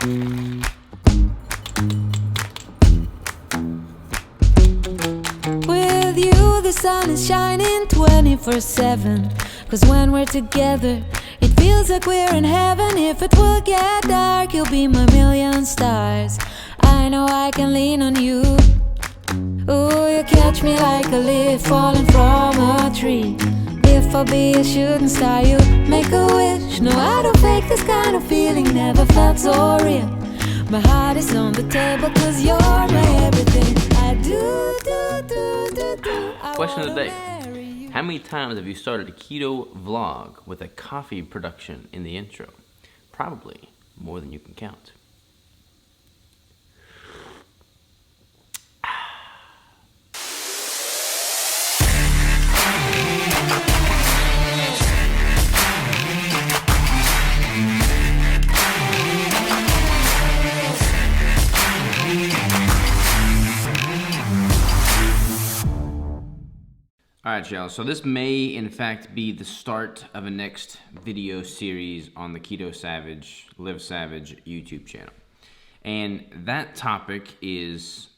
With you the sun is shining 24/7. 'Cause when we're together it feels like we're in heaven. If it will get dark, you'll be my million stars. I know I can lean on you. Ooh, you catch me like a leaf falling from a tree. If I'll be a shooting star, you make a wish. No, I don't fake this kind of feeling, never felt so real. My heart is on the table 'cause you're my everything. I do. Question of the day. How many times have you started a keto vlog with a coffee production in the intro? Probably more than you can count. Alright y'all, so this may in fact be the start of a next video series on the Keto Savage, Live Savage YouTube channel. And that topic is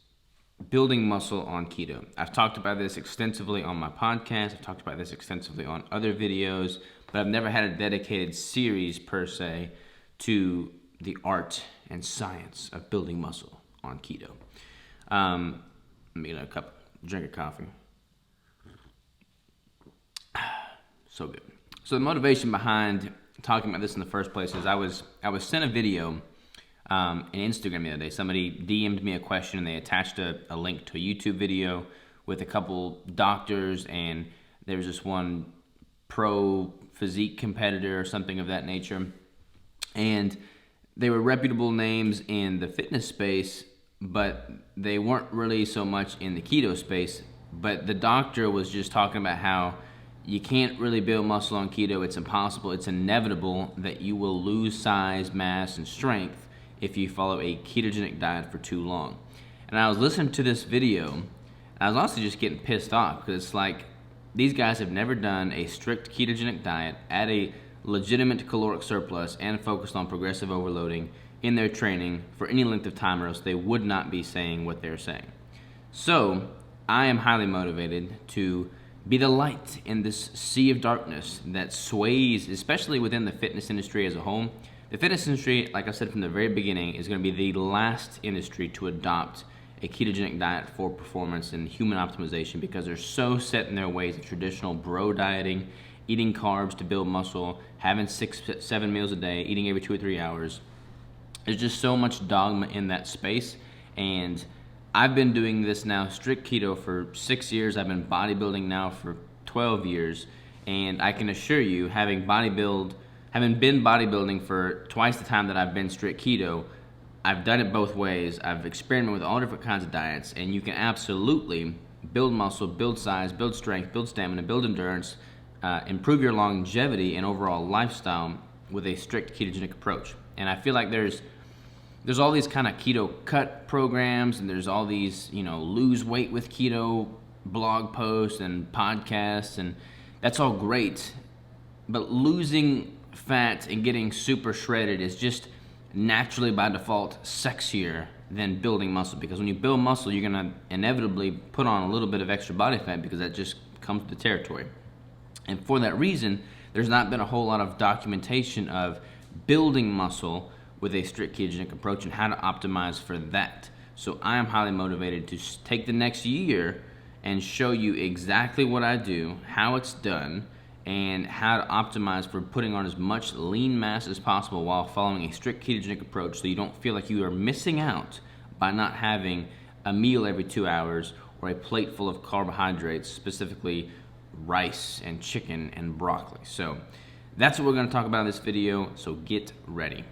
building muscle on keto. I've talked about this extensively on my podcast, I've talked about this extensively on other videos, but I've never had a dedicated series per se to the art and science of building muscle on keto. Let me get a drink of coffee. So good. So the motivation behind talking about this in the first place is I was sent a video in Instagram the other day. Somebody DM'd me a question and they attached a link to a YouTube video with a couple doctors, and there was this one pro physique competitor or something of that nature. And they were reputable names in the fitness space, but they weren't really so much in the keto space. But the doctor was just talking about how you can't really build muscle on keto. It's impossible. It's inevitable that you will lose size, mass, and strength if you follow a ketogenic diet for too long. And I was listening to this video, and I was also just getting pissed off because it's like these guys have never done a strict ketogenic diet at a legitimate caloric surplus and focused on progressive overloading in their training for any length of time, or else they would not be saying what they're saying. So I am highly motivated to be the light in this sea of darkness that sways, especially within the fitness industry as a whole. The fitness industry, like I said from the very beginning, is going to be the last industry to adopt a ketogenic diet for performance and human optimization because they're so set in their ways of traditional bro dieting, eating carbs to build muscle, having 6-7 meals a day, eating every 2 or 3 hours. There's just so much dogma in that space, and I've been doing this now, strict keto, for 6 years. I've been bodybuilding now for 12 years. And I can assure you, having been bodybuilding for twice the time that I've been strict keto, I've done it both ways. I've experimented with all different kinds of diets, and you can absolutely build muscle, build size, build strength, build stamina, build endurance, improve your longevity and overall lifestyle with a strict ketogenic approach. And I feel like there's all these kind of keto cut programs, and there's all these, lose weight with keto blog posts and podcasts, and that's all great. But losing fat and getting super shredded is just naturally by default sexier than building muscle, because when you build muscle, you're going to inevitably put on a little bit of extra body fat because that just comes with the territory. And for that reason, there's not been a whole lot of documentation of building muscle with a strict ketogenic approach and how to optimize for that. So I am highly motivated to take the next year and show you exactly what I do, how it's done, and how to optimize for putting on as much lean mass as possible while following a strict ketogenic approach, so you don't feel like you are missing out by not having a meal every 2 hours or a plate full of carbohydrates, specifically rice and chicken and broccoli. So that's what we're going to talk about in this video, so get ready.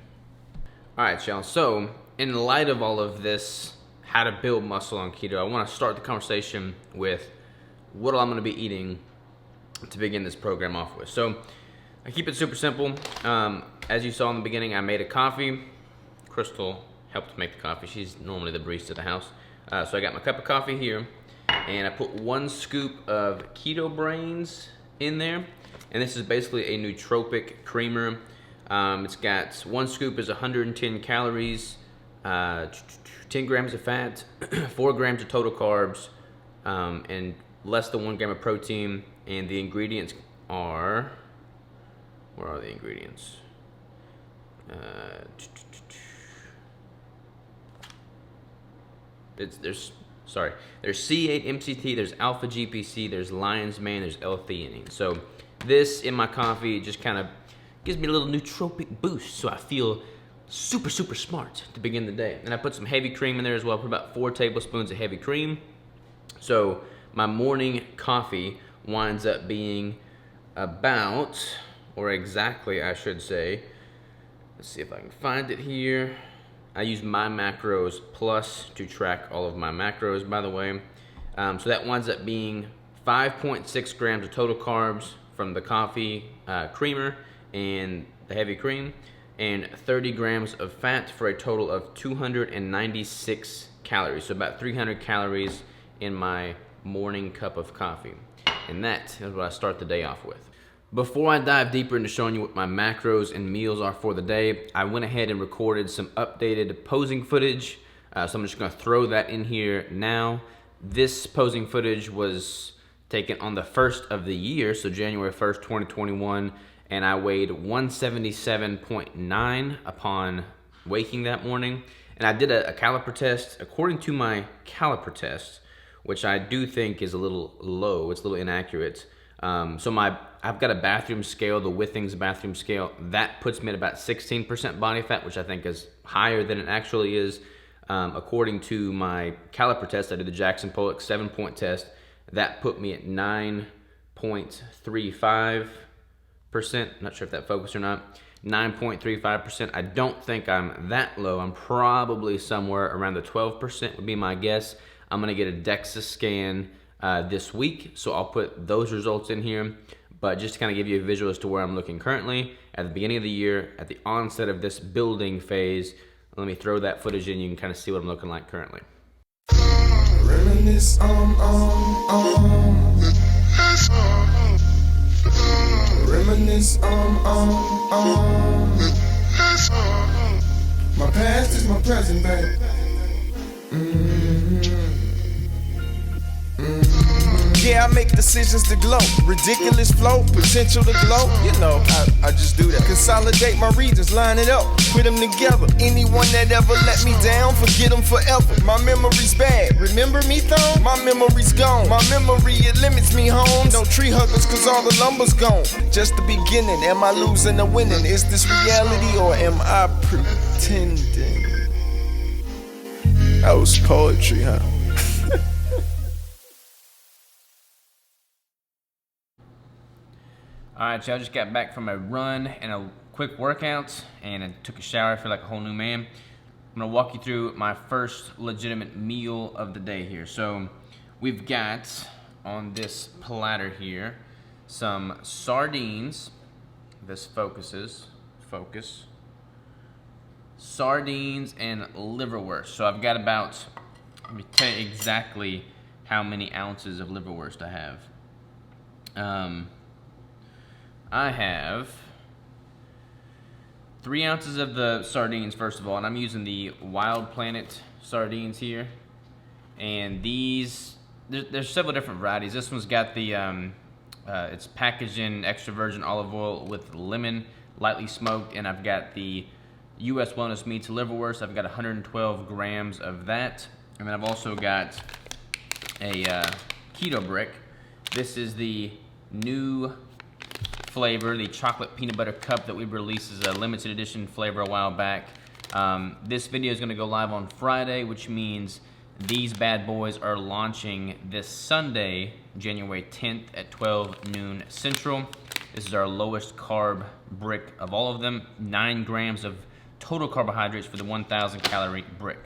Alright y'all, so in light of all of this, how to build muscle on keto, I want to start the conversation with what I'm going to be eating to begin this program off with. So I keep it super simple. As you saw in the beginning, I made a coffee. Crystal helped make the coffee. She's normally the barista of the house. So I got my cup of coffee here, and I put 1 scoop of Keto Brains in there. And this is basically a nootropic creamer. It's got 1 scoop is 110 calories, 10 grams of fat, 4 grams of total carbs, and less than 1 gram of protein. And the ingredients are, where are the ingredients? There's C8 MCT, there's alpha GPC, there's lion's mane, there's L-theanine. So this in my coffee just kind of gives me a little nootropic boost, so I feel super smart to begin the day. And I put some heavy cream in there as well. I put about 4 tablespoons of heavy cream. So my morning coffee winds up being about, or exactly I should say, let's see if I can find it here. I use My Macros Plus to track all of my macros, by the way. So that winds up being 5.6 grams of total carbs from the coffee creamer and the heavy cream, and 30 grams of fat for a total of 296 calories. So about 300 calories in my morning cup of coffee. And that is what I start the day off with. Before I dive deeper into showing you what my macros and meals are for the day, I went ahead and recorded some updated posing footage. So I'm just gonna throw that in here now. This posing footage was taken on the 1st of the year, so January 1st, 2021, and I weighed 177.9 upon waking that morning. And I did a caliper test. According to my caliper test, which I do think is a little low, it's a little inaccurate. I've got a bathroom scale, the Withings bathroom scale. That puts me at about 16% body fat, which I think is higher than it actually is. According to my caliper test, I did the Jackson Pollock 7-point test. That put me at 9.35%. Not sure if that focused or not. 9.35%. I don't think I'm that low. I'm probably somewhere around the 12% would be my guess. I'm gonna get a DEXA scan this week, so I'll put those results in here. But just to kind of give you a visual as to where I'm looking currently, at the beginning of the year, at the onset of this building phase, let me throw that footage in. You can kind of see what I'm looking like currently. Reminisce Reminisce my past is my present, babe. Yeah, I make decisions to glow. Ridiculous flow, potential to glow. You know, I just do that. Consolidate my regions, line it up, put them together. Anyone that ever let me down, forget them forever. My memory's bad. Remember me, though? My memory's gone. My memory, it limits me home. Don't tree huggers, cause all the lumber's gone. Just the beginning. Am I losing or winning? Is this reality or am I pretending? That was poetry, huh? All right, y'all, just got back from a run and a quick workout, and I took a shower. I feel like a whole new man. I'm gonna walk you through my first legitimate meal of the day here. So we've got on this platter here some sardines. This focus. Sardines and liverwurst. So I've got about, let me tell you exactly how many ounces of liverwurst I have. I have 3 ounces of the sardines, first of all, and I'm using the Wild Planet sardines here. And these, there's several different varieties. This one's got the, it's packaged in extra virgin olive oil with lemon, lightly smoked, and I've got the U.S. Wellness Meats liverwurst. I've got 112 grams of that. And then I've also got a keto brick. This is the new flavor, the chocolate peanut butter cup that we released as a limited edition flavor a while back. This video is going to go live on Friday, which means these bad boys are launching this Sunday, January 10th at 12 noon Central. This is our lowest carb brick of all of them. 9 grams of total carbohydrates for the 1,000 calorie brick.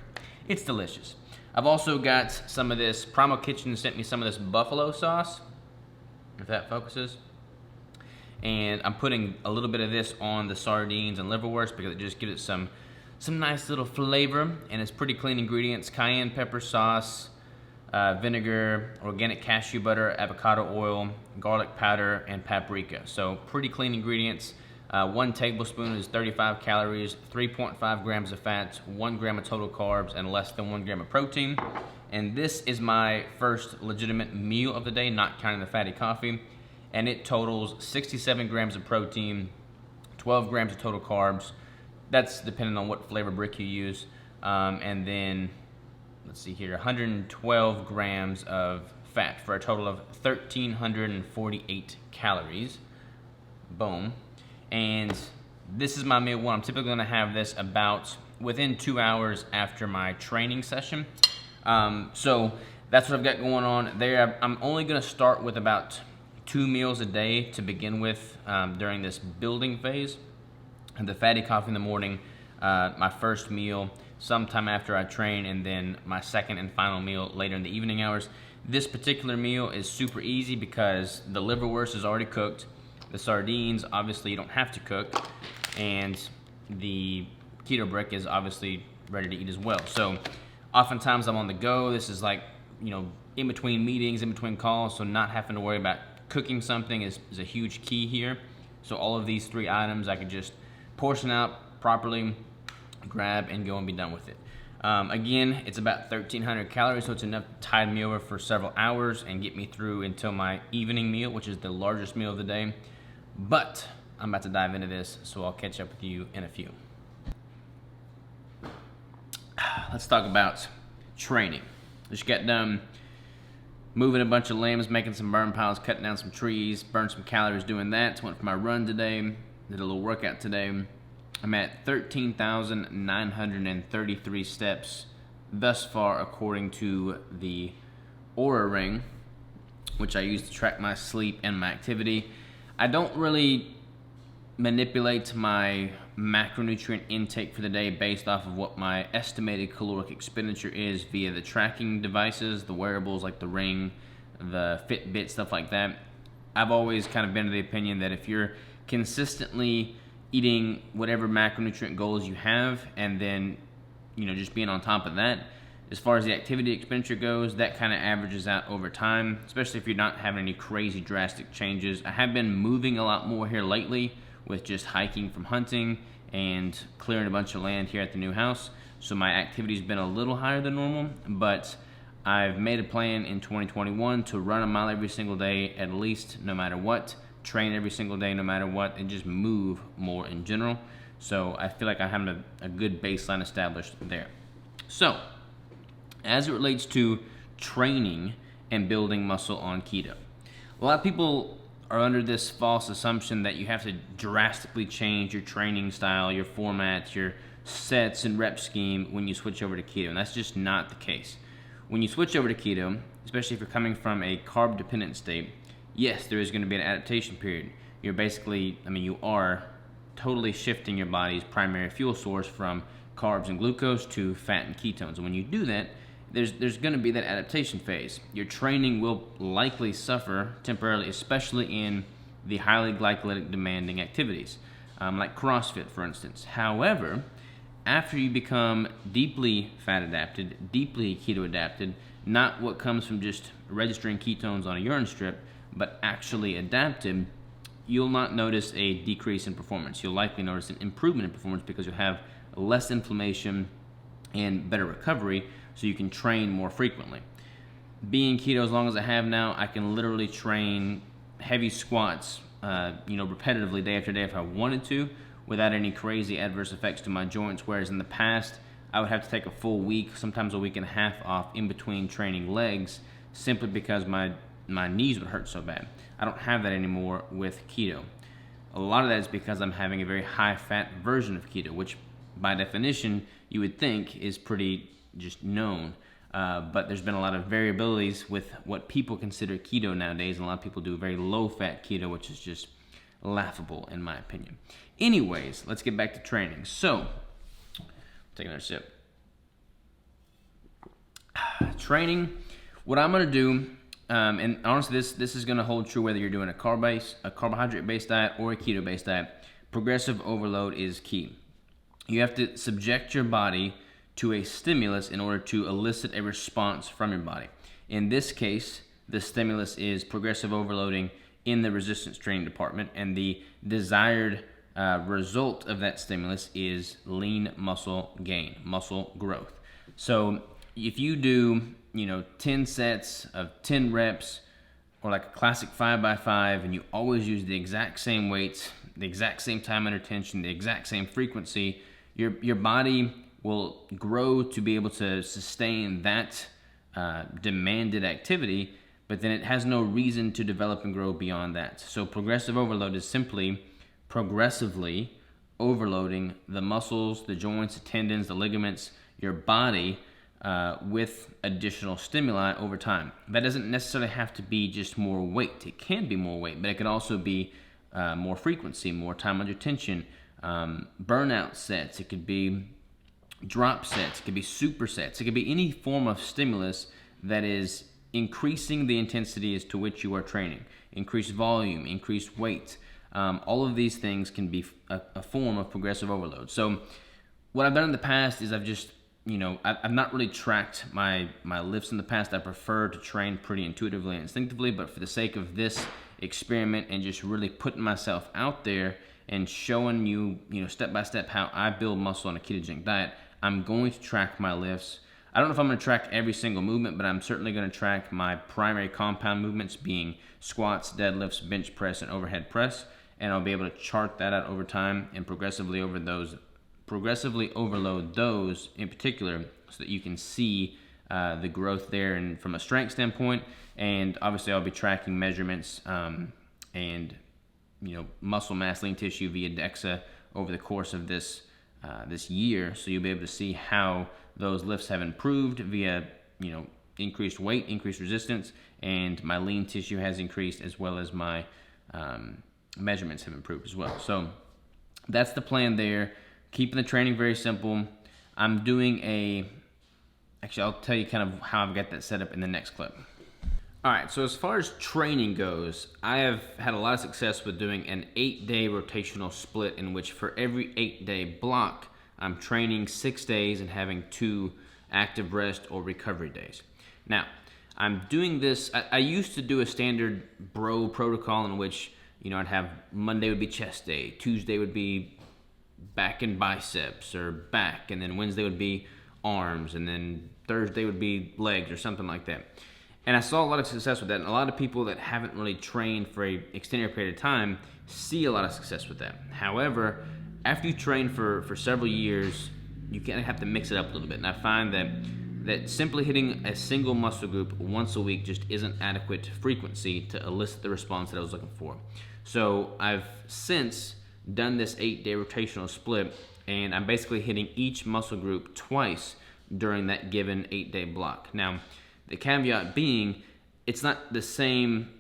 It's delicious. I've also got some of this, Primal Kitchen sent me some of this buffalo sauce, if that focuses. And I'm putting a little bit of this on the sardines and liverwurst because it just gives it some nice little flavor, and it's pretty clean ingredients: cayenne pepper sauce, vinegar, organic cashew butter, avocado oil, garlic powder, and paprika. So pretty clean ingredients. 1 tablespoon is 35 calories, 3.5 grams of fat, 1 gram of total carbs, and less than 1 gram of protein. And this is my first legitimate meal of the day, not counting the fatty coffee. And it totals 67 grams of protein, 12 grams of total carbs. That's depending on what flavor brick you use. And then, let's see here, 112 grams of fat for a total of 1,348 calories. Boom. And this is my meal one. I'm typically gonna have this about within 2 hours after my training session. So that's what I've got going on there. I'm only gonna start with about 2 meals a day to begin with during this building phase. And the fatty coffee in the morning, my first meal sometime after I train, and then my second and final meal later in the evening hours. This particular meal is super easy because the liverwurst is already cooked. The sardines, obviously you don't have to cook. And the keto brick is obviously ready to eat as well. So oftentimes I'm on the go. This is like, in between meetings, in between calls, so not having to worry about cooking something is a huge key here. So all of these 3 items I could just portion out properly, grab, and go and be done with it. Again, it's about 1,300 calories, so it's enough to tide me over for several hours and get me through until my evening meal, which is the largest meal of the day. But I'm about to dive into this, so I'll catch up with you in a few. Let's talk about training. Just got done moving a bunch of limbs, making some burn piles, cutting down some trees, burned some calories doing that. Went for my run today, did a little workout today. I'm at 13,933 steps thus far according to the Oura Ring, which I use to track my sleep and my activity. I don't really manipulate my macronutrient intake for the day based off of what my estimated caloric expenditure is via the tracking devices, the wearables like the Ring, the Fitbit, stuff like that. I've always kind of been of the opinion that if you're consistently eating whatever macronutrient goals you have, and then just being on top of that, as far as the activity expenditure goes, that kind of averages out over time, especially if you're not having any crazy drastic changes. I have been moving a lot more here lately with just hiking from hunting and clearing a bunch of land here at the new house, so my activity's been a little higher than normal, but I've made a plan in 2021 to run a mile every single day at least, no matter what, train every single day no matter what, and just move more in general. So I feel like I have a good baseline established there. So as it relates to training and building muscle on keto, a lot of people are under this false assumption that you have to drastically change your training style, your format, your sets and rep scheme when you switch over to keto, and that's just not the case. When you switch over to keto, especially if you're coming from a carb dependent state, yes, there is going to be an adaptation period. You're basically, you are totally shifting your body's primary fuel source from carbs and glucose to fat and ketones. And when you do that, there's going to be that adaptation phase. Your training will likely suffer temporarily, especially in the highly glycolytic demanding activities, like CrossFit, for instance. However, after you become deeply fat adapted, deeply keto adapted, not what comes from just registering ketones on a urine strip, but actually adapted, you'll not notice a decrease in performance. You'll likely notice an improvement in performance because you'll have less inflammation and better recovery, so you can train more frequently. Being keto as long as I have now, I can literally train heavy squats repetitively day after day if I wanted to, without any crazy adverse effects to my joints, whereas in the past I would have to take a full week, sometimes a week and a half off in between training legs, simply because my knees would hurt so bad. I don't have that anymore with keto. A lot of that is because I'm having a very high fat version of keto, which by definition you would think is pretty just known, but there's been a lot of variabilities with what people consider keto nowadays, and a lot of people do very low fat keto, which is just laughable in my opinion. Anyways, let's get back to training. So, take another sip. Training, what I'm gonna do, and honestly this is gonna hold true whether you're doing a carbohydrate-based diet or a keto-based diet. Progressive overload is key. You have to subject your body to a stimulus in order to elicit a response from your body. In this case, the stimulus is progressive overloading in the resistance training department, and the desired result of that stimulus is lean muscle gain, muscle growth. So if you do, 10 sets of 10 reps, or like a classic 5x5, and you always use the exact same weights, the exact same time under tension, the exact same frequency, your body will grow to be able to sustain that demanded activity, but then it has no reason to develop and grow beyond that. So progressive overload is simply progressively overloading the muscles, the joints, the tendons, the ligaments, your body with additional stimuli over time. That doesn't necessarily have to be just more weight. It can be more weight, but it could also be more frequency, more time under tension, burnout sets. It could be drop sets. It could be supersets. It could be any form of stimulus that is increasing the intensity as to which you are training. Increased volume, increased weight. All of these things can be a form of progressive overload. So what I've done in the past is I've just, I've not really tracked my lifts in the past. I prefer to train pretty intuitively and instinctively, but for the sake of this experiment and just really putting myself out there and showing you, step by step how I build muscle on a ketogenic diet, I'm going to track my lifts. I don't know if I'm going to track every single movement, but I'm certainly going to track my primary compound movements being squats, deadlifts, bench press, and overhead press, and I'll be able to chart that out over time and progressively overload those in particular, so that you can see the growth there, and from a strength standpoint. And obviously I'll be tracking measurements and muscle mass, lean tissue via DEXA over the course of this year, so you'll be able to see how those lifts have improved via increased weight, increased resistance, and my lean tissue has increased, as well as my measurements have improved as well. So that's the plan there. Keeping the training very simple. I'm doing actually I'll tell you kind of how I've got that set up in the next clip. All right, so as far as training goes, I have had a lot of success with doing an 8-day rotational split, in which for every 8-day block, I'm training 6 days and having 2 active rest or recovery days. Now, I'm doing this, I used to do a standard bro protocol in which, I'd have Monday would be chest day, Tuesday would be back and biceps or back, and then Wednesday would be arms, and then Thursday would be legs or something like that. And I saw a lot of success with that, and a lot of people that haven't really trained for an extended period of time see a lot of success with that. However, after you train for several years, you kind of have to mix it up a little bit. And I find that simply hitting a single muscle group once a week just isn't adequate frequency to elicit the response that I was looking for. So I've since done this 8-day rotational split, and I'm basically hitting each muscle group twice during that given 8-day block. Now, the caveat being, it's not the same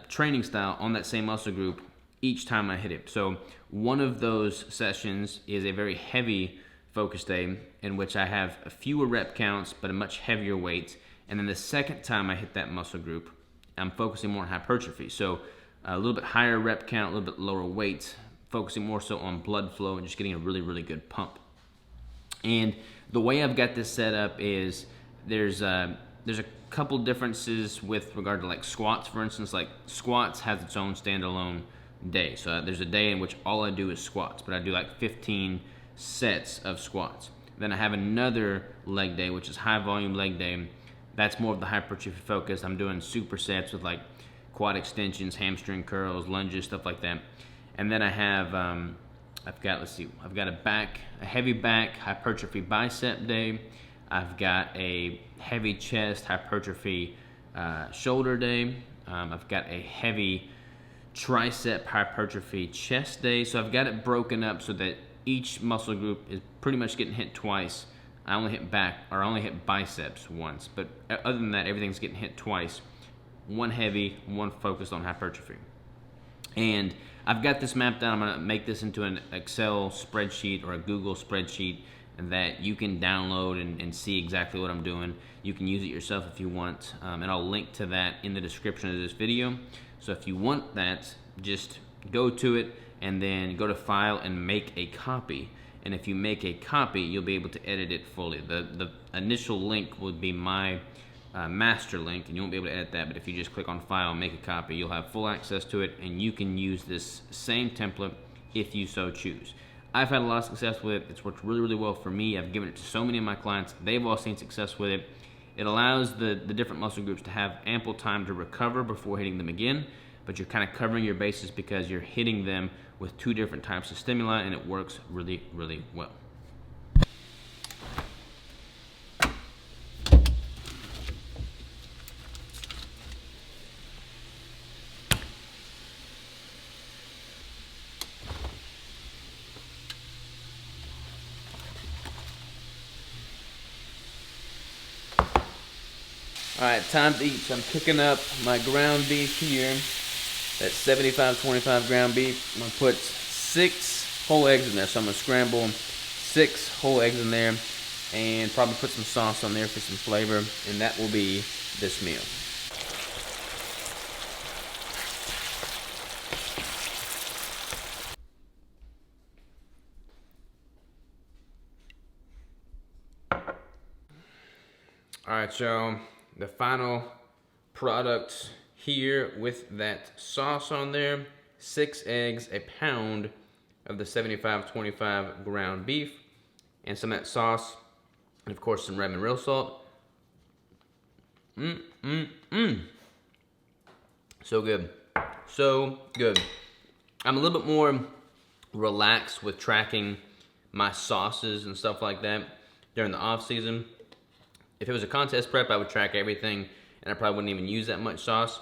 training style on that same muscle group each time I hit it. So one of those sessions is a very heavy focus day in which I have a fewer rep counts but a much heavier weight. And then the second time I hit that muscle group, I'm focusing more on hypertrophy. So a little bit higher rep count, a little bit lower weight, focusing more so on blood flow and just getting a really, really good pump. And the way I've got this set up is there's a couple differences with regard to like squats, for instance. Like squats has its own standalone day. So there's a day in which all I do is squats, but I do like 15 sets of squats. Then I have another leg day, which is high volume leg day. That's more of the hypertrophy focus. I'm doing supersets with like quad extensions, hamstring curls, lunges, stuff like that. And then I have, I've got a heavy back hypertrophy bicep day. I've got a heavy chest hypertrophy shoulder day. I've got a heavy tricep hypertrophy chest day. So I've got it broken up so that each muscle group is pretty much getting hit twice. I only hit back, or I only hit biceps once, but other than that, everything's getting hit twice. One heavy, one focused on hypertrophy. And I've got this mapped out. I'm going to make this into an Excel spreadsheet or a Google spreadsheet that you can download and see exactly what I'm doing. You can use it yourself if you want, and I'll link to that in the description of this video. So if you want that, just go to it and then go to File and make a copy. And if you make a copy, you'll be able to edit it fully. The initial link would be my master link, and you won't be able to edit that, but if you just click on File and make a copy, you'll have full access to it, and you can use this same template if you so choose. I've had a lot of success with it. It's worked really, really well for me. I've given it to so many of my clients. They've all seen success with it. It allows the different muscle groups to have ample time to recover before hitting them again, but you're kind of covering your bases because you're hitting them with 2 different types of stimuli, and it works really, really well. All right, time to eat. So I'm cooking up my ground beef here. That's 75-25 ground beef. I'm gonna put 6 whole eggs in there. So I'm gonna scramble 6 whole eggs in there and probably put some sauce on there for some flavor. And that will be this meal. All right, so the final product here with that sauce on there, 6 eggs, a pound of the 75-25 ground beef, and some of that sauce, and of course some red and real salt. So good, so good. I'm a little bit more relaxed with tracking my sauces and stuff like that during the off season. If it was a contest prep, I would track everything, and I probably wouldn't even use that much sauce,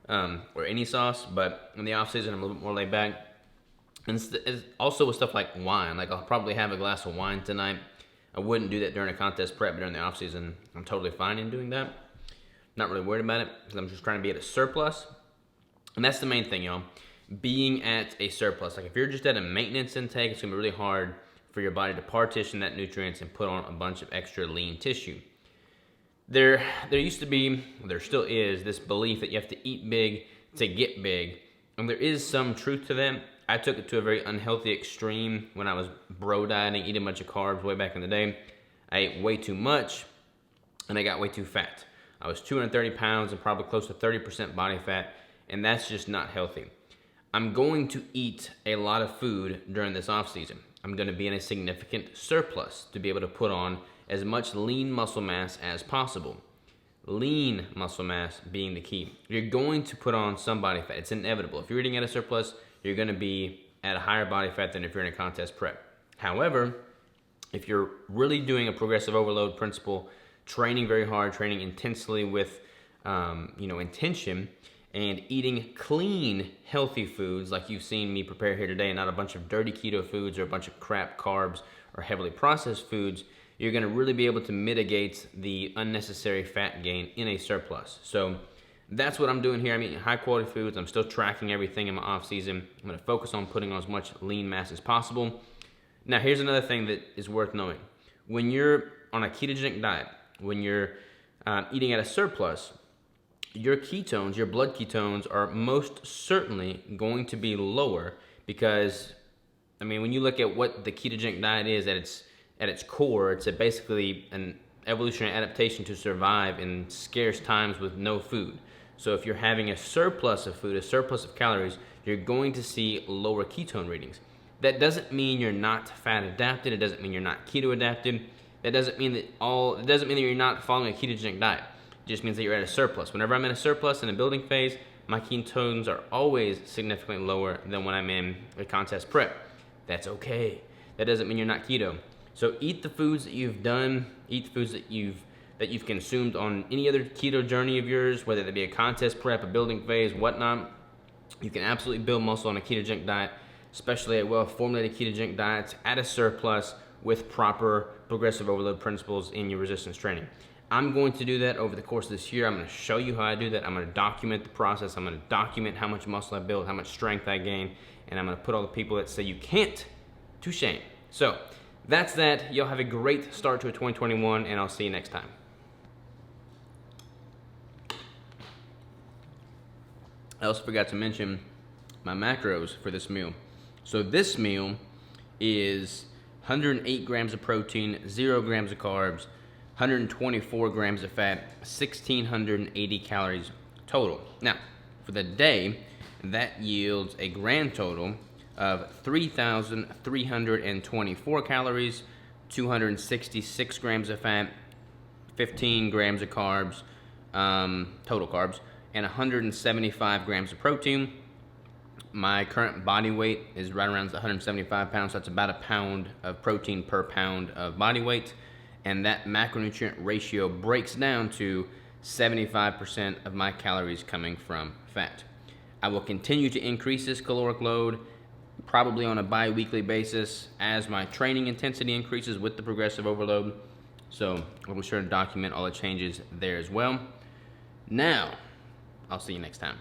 or any sauce, but in the off season, I'm a little bit more laid back. And it's also with stuff like wine, like I'll probably have a glass of wine tonight. I wouldn't do that during a contest prep, but during the off season, I'm totally fine in doing that. Not really worried about it, because I'm just trying to be at a surplus. And that's the main thing, y'all. Being at a surplus. Like if you're just at a maintenance intake, it's gonna be really hard for your body to partition that nutrients and put on a bunch of extra lean tissue. There used to be, there still is, this belief that you have to eat big to get big. And there is some truth to that. I took it to a very unhealthy extreme when I was bro dieting, eating a bunch of carbs way back in the day. I ate way too much, and I got way too fat. I was 230 pounds and probably close to 30% body fat, and that's just not healthy. I'm going to eat a lot of food during this off season. I'm going to be in a significant surplus to be able to put on as much lean muscle mass as possible. Lean muscle mass being the key. You're going to put on some body fat. It's inevitable. If you're eating at a surplus, you're going to be at a higher body fat than if you're in a contest prep. However, if you're really doing a progressive overload principle, training very hard, training intensely with intention, and eating clean, healthy foods like you've seen me prepare here today, and not a bunch of dirty keto foods or a bunch of crap carbs or heavily processed foods, you're going to really be able to mitigate the unnecessary fat gain in a surplus. So that's what I'm doing here. I'm eating high quality foods. I'm still tracking everything in my off season. I'm going to focus on putting on as much lean mass as possible. Now, here's another thing that is worth knowing. When you're on a ketogenic diet, when you're eating at a surplus, your ketones, your blood ketones, are most certainly going to be lower because, when you look at what the ketogenic diet is at its core, it's basically an evolutionary adaptation to survive in scarce times with no food. So if you're having a surplus of food, a surplus of calories, you're going to see lower ketone readings. That doesn't mean you're not fat adapted. It doesn't mean you're not keto adapted. It doesn't mean that you're not following a ketogenic diet. It just means that you're at a surplus. Whenever I'm in a surplus in a building phase, my ketones are always significantly lower than when I'm in a contest prep. That's okay. That doesn't mean you're not keto. So eat the foods that you've done, eat the foods that you've consumed on any other keto journey of yours, whether it be a contest prep, a building phase, whatnot. You can absolutely build muscle on a ketogenic diet, especially a well-formulated ketogenic diet at a surplus with proper progressive overload principles in your resistance training. I'm going to do that over the course of this year. I'm going to show you how I do that. I'm going to document the process. I'm going to document how much muscle I build, how much strength I gain, and I'm going to put all the people that say you can't to shame. So that's that. Y'all have a great start to 2021, and I'll see you next time. I also forgot to mention my macros for this meal. So this meal is 108 grams of protein, 0 grams of carbs, 124 grams of fat, 1,680 calories total. Now, for the day, that yields a grand total of 3,324 calories, 266 grams of fat, 15 grams of carbs, total carbs, and 175 grams of protein. My current body weight is right around 175 pounds, so that's about a pound of protein per pound of body weight. And that macronutrient ratio breaks down to 75% of my calories coming from fat. I will continue to increase this caloric load, probably on a bi-weekly basis, as my training intensity increases with the progressive overload. So I'll be sure to document all the changes there as well. Now, I'll see you next time.